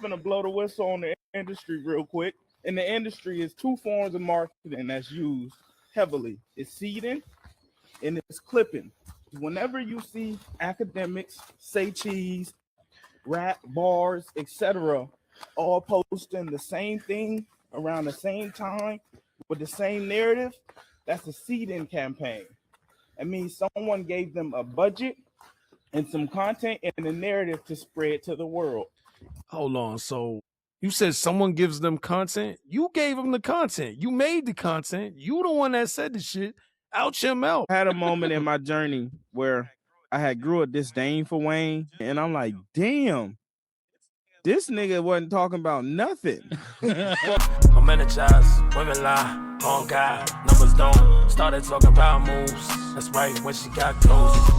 finna blow the whistle on the industry real quick. In the industry is two forms of marketing that's used heavily. It's seeding and it's clipping. Whenever you see academics, say cheese, rap, bars, etc., all posting the same thing around the same time with the same narrative, that's a seeding campaign. It means someone gave them a budget and some content and a narrative to spread to the world. Hold on. So you said someone gives them content? You gave them the content. You made the content. You the one that said the shit. Out your mouth. I had a moment in my journey where I had grew a disdain for Wayne, and I'm like, damn, this nigga wasn't talking about nothing. I'm energized, women lie, on God, numbers don't. Started talking about moves, that's right, when she got close.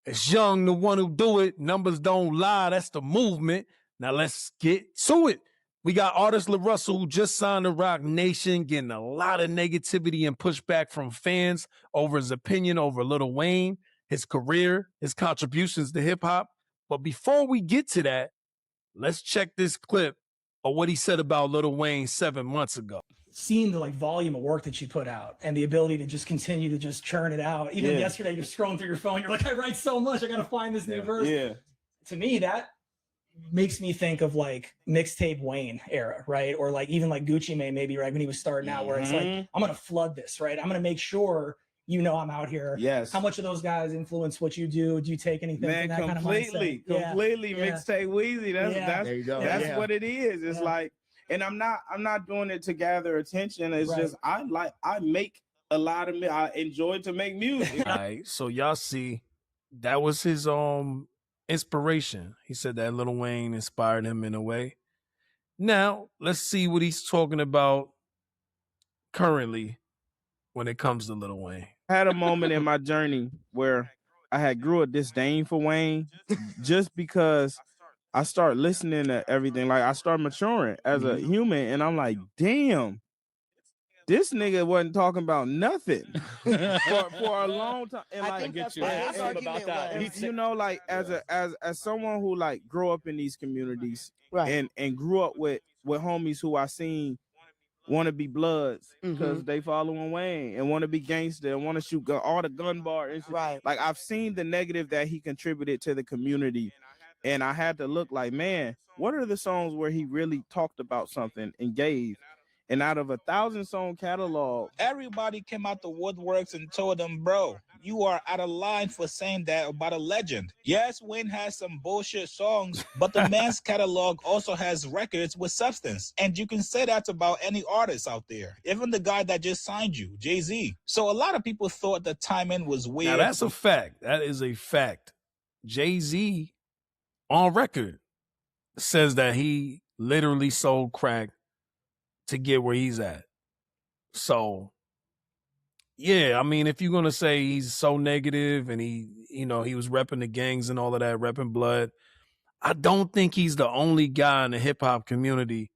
It's Young, the one who do it. Numbers don't lie. That's the movement. Now let's get to it. We got artist LaRussell who just signed to Roc Nation, getting a lot of negativity and pushback from fans over his opinion over Lil Wayne, his career, his contributions to hip hop. But before we get to that, let's check this clip of what he said about Lil Wayne 7 months ago. Seeing the volume of work that you put out and the ability to just continue to just churn it out. Even yesterday, you're scrolling through your phone, you're like, I write so much, I gotta find this new verse. Yeah. To me, that makes me think of mixtape Wayne era, right? Or even Gucci Mane, maybe, right, when he was starting out, where it's I'm gonna flood this, right? I'm gonna make sure I'm out here. Yes. How much of those guys influence what you do? Do you take anything from that kind of mindset? Completely. Mixtape Weezy. That's what it is. It's and I'm not doing it to gather attention. It's just I make a lot of I enjoy to make music. All right, so y'all see, that was his inspiration. He said that Lil Wayne inspired him in a way. Now let's see what he's talking about currently when it comes to Lil Wayne. I had a moment in my journey where I had grew a disdain for Wayne just because I start listening to everything. I start maturing as a human, and I'm like, damn, this nigga wasn't talking about nothing for a long time. And I get you. About that. As someone who grew up in these communities, and grew up with homies who I seen want to be bloods because they following Wayne and want to be gangster and want to shoot all the gun bar and shit. Right. I've seen the negative that he contributed to the community, and I had to look man, what are the songs where he really talked about something and gave? And out of 1,000-song catalog, everybody came out the woodworks and told him, bro, you are out of line for saying that about a legend. Yes, Wayne has some bullshit songs, but the man's catalog also has records with substance. And you can say that about any artist out there, even the guy that just signed you, Jay-Z. So a lot of people thought the timing was weird. Now that's a fact. That is a fact. Jay-Z on record says that he literally sold crack to get where he's at. So, yeah, I mean, if you're going to say he's so negative and he was repping the gangs and all of that, repping blood, I don't think he's the only guy in the hip hop community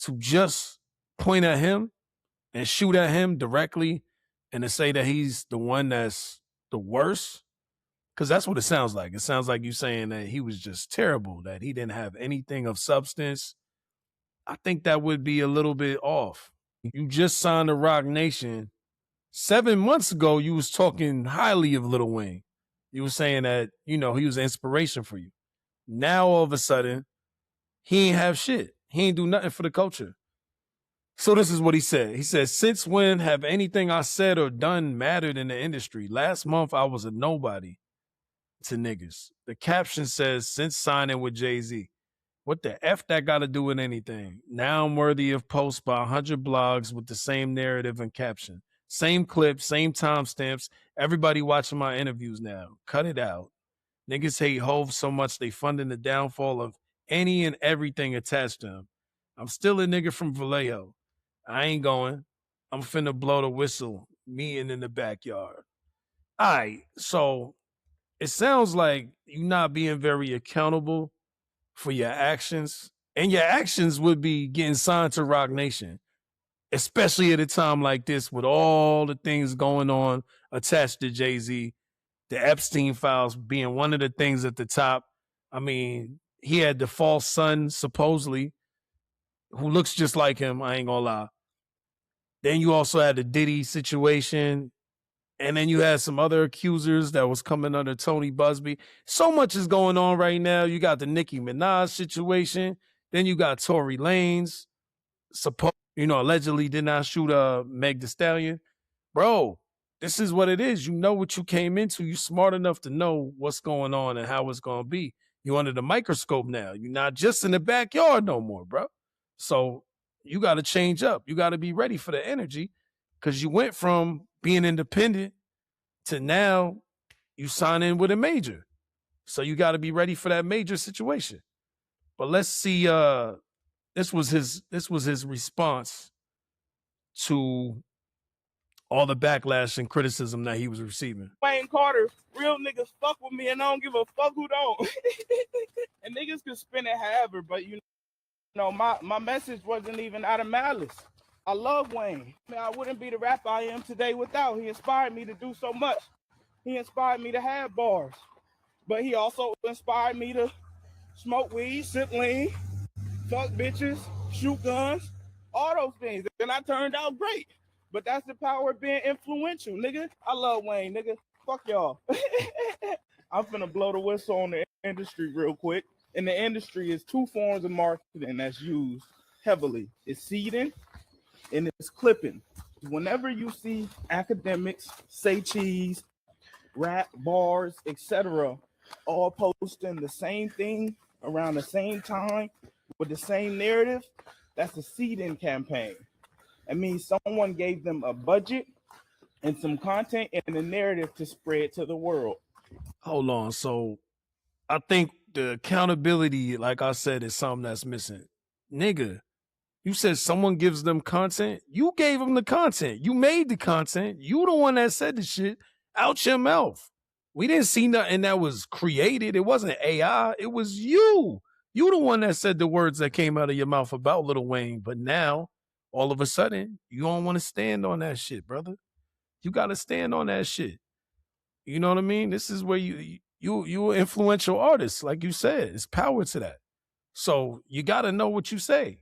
to just point at him and shoot at him directly and to say that he's the one that's the worst. Because that's what it sounds like. It sounds like you saying that he was just terrible, that he didn't have anything of substance. I think that would be a little bit off. You just signed to Roc Nation. 7 months ago, you was talking highly of Lil Wayne. You were saying that, he was an inspiration for you. Now, all of a sudden, he ain't have shit. He ain't do nothing for the culture. So this is what he said. He said, since when have anything I said or done mattered in the industry? Last month, I was a nobody to niggas. The caption says, since signing with Jay-Z. What the F that got to do with anything? Now I'm worthy of posts by 100 blogs with the same narrative and caption. Same clip, same timestamps. Everybody watching my interviews now. Cut it out. Niggas hate Hov so much they funding the downfall of any and everything attached to him. I'm still a nigga from Vallejo. I ain't going. I'm finna blow the whistle, meeting in the backyard. All right, so it sounds like you're not being very accountable for your actions, and your actions would be getting signed to Roc Nation, especially at a time like this with all the things going on attached to Jay-Z, the Epstein files being one of the things at the top. I mean, he had the false son, supposedly, who looks just like him. I ain't gonna lie. Then you also had the Diddy situation. And then you had some other accusers that was coming under Tony Busby. So much is going on right now. You got the Nicki Minaj situation. Then you got Tory Lanez, allegedly did not shoot Meg Thee Stallion. Bro, this is what it is. You know what you came into. You smart enough to know what's going on and how it's going to be. You under the microscope now. You're not just in the backyard no more, bro. So you got to change up. You got to be ready for the energy because you went from being independent to now you sign in with a major. So you got to be ready for that major situation. But let's see. This was his response to all the backlash and criticism that he was receiving. Wayne Carter, real niggas fuck with me and I don't give a fuck who don't. And niggas can spin it however, but you know, my message wasn't even out of malice. I love Wayne. Man, I wouldn't be the rapper I am today without. He inspired me to do so much. He inspired me to have bars. But he also inspired me to smoke weed, sip lean, fuck bitches, shoot guns, all those things. And I turned out great. But that's the power of being influential, nigga. I love Wayne, nigga. Fuck y'all. I'm finna blow the whistle on the industry real quick. In the industry is two forms of marketing that's used heavily. It's seeding and it's clipping. Whenever you see academics, say cheese, rap, bars, etc., all posting the same thing around the same time with the same narrative, that's a seeding campaign. It means someone gave them a budget and some content and a narrative to spread to the world. Hold on. So I think the accountability, like I said, is something that's missing. Nigga, you said someone gives them content. You gave them the content. You made the content. You the one that said the shit out your mouth. We didn't see nothing that was created. It wasn't AI. It was you. You the one that said the words that came out of your mouth about Lil Wayne. But now, all of a sudden, you don't want to stand on that shit, brother. You got to stand on that shit. You know what I mean? This is where you're an influential artist, like you said. It's power to that. So you got to know what you say.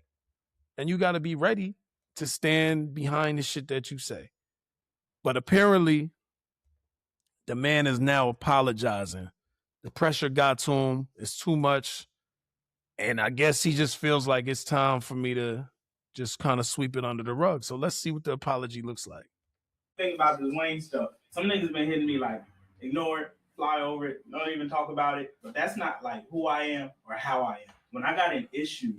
And you got to be ready to stand behind the shit that you say. But apparently, the man is now apologizing. The pressure got to him. It's too much. And I guess he just feels like it's time for me to just kind of sweep it under the rug. So let's see what the apology looks like. Think about this Wayne stuff. Some niggas been hitting me like, ignore it, fly over it, don't even talk about it. But that's not like who I am or how I am. When I got an issue,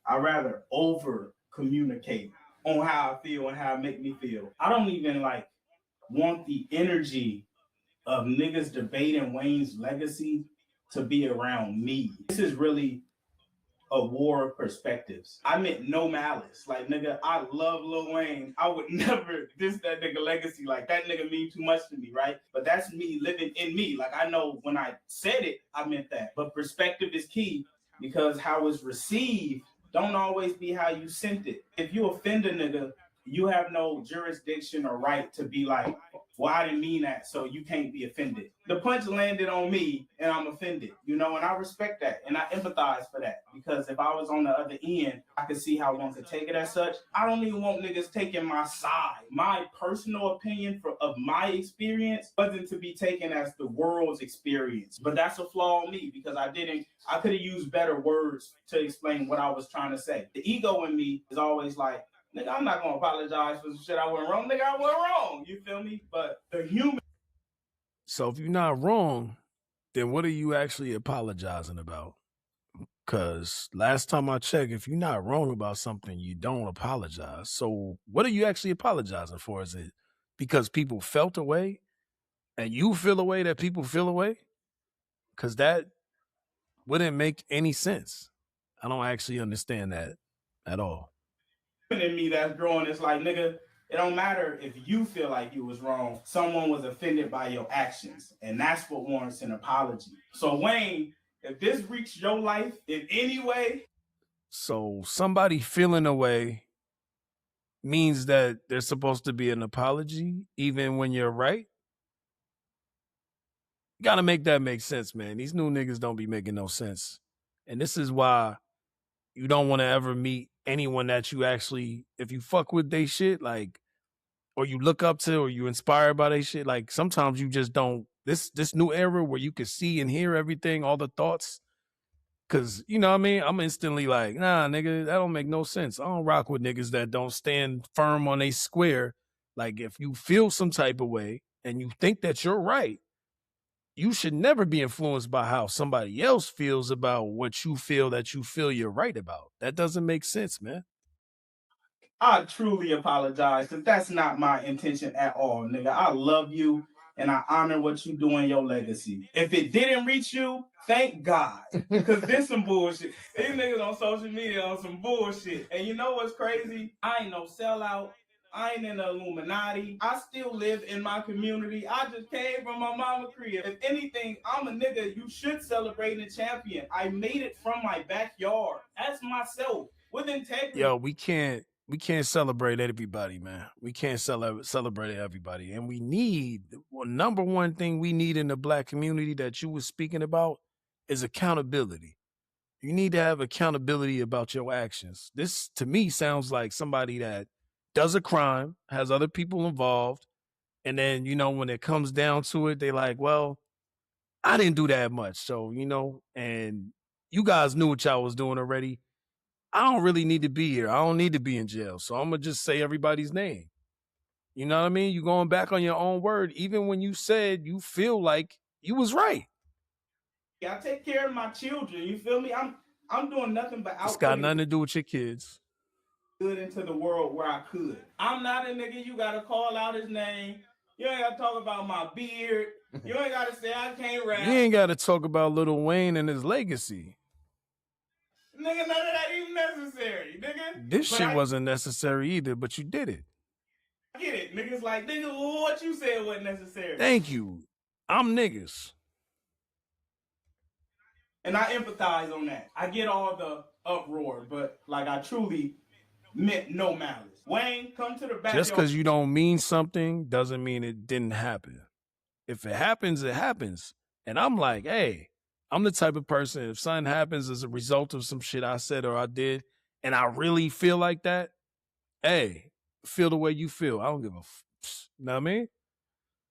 I'd rather over communicate on how I feel and how it make me feel. I don't even like want the energy of niggas debating Wayne's legacy to be around me. This is really a war of perspectives. I meant no malice. Like, nigga, I love Lil Wayne. I would never diss that nigga legacy. Like, that nigga mean too much to me, right? But that's me living in me. Like, I know when I said it, I meant that. But perspective is key because how it's received don't always be how you sent it. If you offend a nigga, you have no jurisdiction or right to be like, well, I didn't mean that, so you can't be offended. The punch landed on me, and I'm offended, you know, and I respect that, and I empathize for that, because if I was on the other end, I could see how one could take it as such. I don't even want niggas taking my side. My personal opinion of my experience wasn't to be taken as the world's experience, but that's a flaw on me, because I could have used better words to explain what I was trying to say. The ego in me is always like, nigga, I'm not gonna apologize for some shit I went wrong. Nigga, I went wrong. You feel me? But the human. So if you're not wrong, then what are you actually apologizing about? Because last time I checked, if you're not wrong about something, you don't apologize. So what are you actually apologizing for? Is it because people felt a way and you feel a way that people feel a way? Because that wouldn't make any sense. I don't actually understand that at all. In me that's growing, it's like, nigga, it don't matter if you feel like you was wrong. Someone was offended by your actions, and that's what warrants an apology. So Wayne, if this reached your life in any way, so somebody feeling a way means that there's supposed to be an apology even when you're right. You gotta make that make sense, man. These new niggas don't be making no sense. And this is why you don't want to ever meet anyone that you actually, if you fuck with they shit, like, or you look up to, or you inspired by they shit, like sometimes you just don't, this new era where you can see and hear everything, all the thoughts. Cause you know what I mean? I'm instantly like, nah, nigga, that don't make no sense. I don't rock with niggas that don't stand firm on a square. Like if you feel some type of way and you think that you're right, you should never be influenced by how somebody else feels about what you feel that you feel you're right about. That doesn't make sense, man. I truly apologize because that's not my intention at all, nigga. I love you and I honor what you do in your legacy. If it didn't reach you, thank God. Because this some bullshit. These niggas on social media on some bullshit. And you know what's crazy? I ain't no sellout. I ain't in the Illuminati. I still live in my community. I just came from my mama crib. If anything, I'm a nigga you should celebrate and champion. I made it from my backyard. That's myself with integrity. Yo, we can't celebrate everybody, man. We can't celebrate everybody. And we need, well, number one thing we need in the Black community that you were speaking about is accountability. You need to have accountability about your actions. This, to me, sounds like somebody that does a crime, has other people involved, and then, you know, when it comes down to it, they like, well, I didn't do that much. So, you know, and you guys knew what y'all was doing already. I don't really need to be here. I don't need to be in jail. So I'm going to just say everybody's name. You know what I mean? You going back on your own word, even when you said you feel like you was right. I take care of my children. You feel me? I'm doing nothing but It's got nothing to do with your kids. Good into the world where I could. I'm not a nigga you gotta call out his name. You ain't gotta talk about my beard. You ain't gotta say I can't rap. You ain't got to talk about Lil Wayne and his legacy. Nigga, none of that even necessary, nigga. This shit wasn't necessary either, but you did it. I get it. Niggas like, nigga, what you said wasn't necessary. Thank you. I'm niggas. And I empathize on that. I get all the uproar, but like I truly meant no malice. Wayne, come to the back. Just because you don't mean something doesn't mean it didn't happen. If it happens, it happens. And I'm like, hey, I'm the type of person, if something happens as a result of some shit I said or I did, and I really feel like that, hey, feel the way you feel. I don't give a you know what I mean?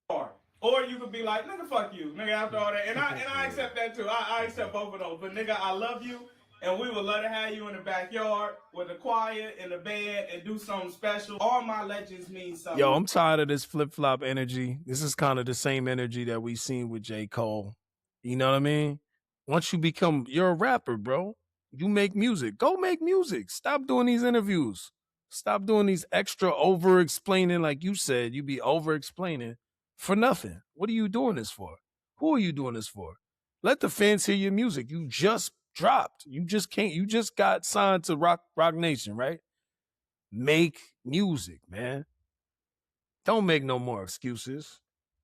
Or you could be like, nigga, fuck you, nigga, after all that. And I accept that too. I accept both of those. But nigga, I love you. And we would love to have you in the backyard with the choir and the band and do something special. All my legends mean something. Yo, I'm tired of this flip-flop energy. This is kind of the same energy that we've seen with J. Cole. You know what I mean? Once you become, you're a rapper, bro. You make music. Go make music. Stop doing these interviews. Stop doing these extra over-explaining, like you said. You be over-explaining for nothing. What are you doing this for? Who are you doing this for? Let the fans hear your music. You just dropped. You just got signed to Roc Nation, right? Make music, man. Don't make no more excuses.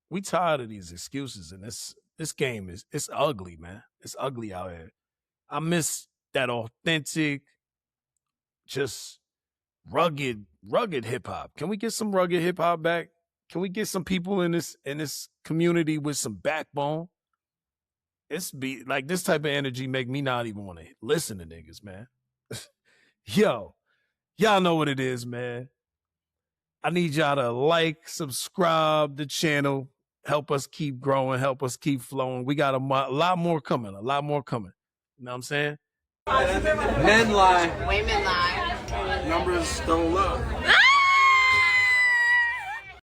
We tired of these excuses, and this game it's ugly, man. It's ugly out here. I miss that authentic, just rugged hip hop. Can we get some rugged hip hop back? Can we get some people in this community with some backbone? It's be like this type of energy make me not even want to listen to niggas, man. Yo, y'all know what it is, man. I need y'all to like, subscribe the channel, help us keep growing, help us keep flowing. We got a lot more coming, You know what I'm saying? Men lie. Women lie. Numbers don't lie.